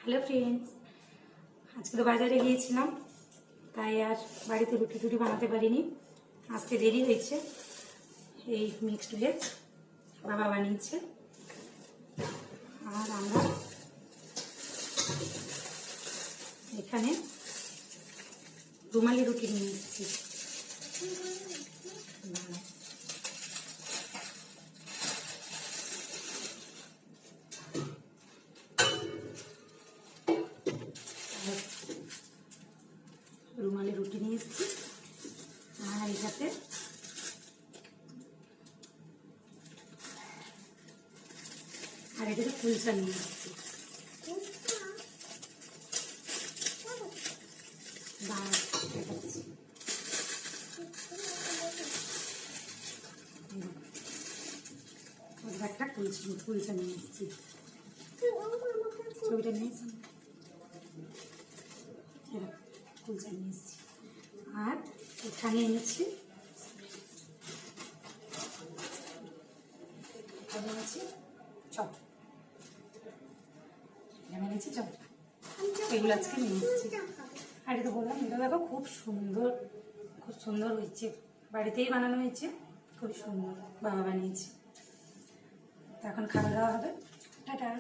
Hello friends, আজকে তো বাজারে গিয়েছিলাম, তাই আর বাড়িতে রুটি টুটি বানাতে পারিনি। আসতে দেরি হয়েছে। এই মিক্সড ভেজ বাবা বানিয়েছে, আর আমরা এখানে রুমালি রুটি নিয়ে এসেছি। রুমালি রুটি নিয়ে এসেছি, আর এটাতে কুলচা নিয়ে এসেছি। একটা কুলচা নিয়ে এসেছি। ছবিটা নিয়ে কুলচা নিয়ে এসেছি, আর এখানে এনেছি চপ। এখানে এনেছি চপ, এগুলো আজকে নিয়ে এসেছি। আর এটা বললাম, এটা দেখো খুব সুন্দর হয়েছে, বাড়িতেই বানানো হয়েছে, খুবই সুন্দর, বাবা বানিয়েছে। তো এখন খাওয়া দাওয়া হবে। টাটা।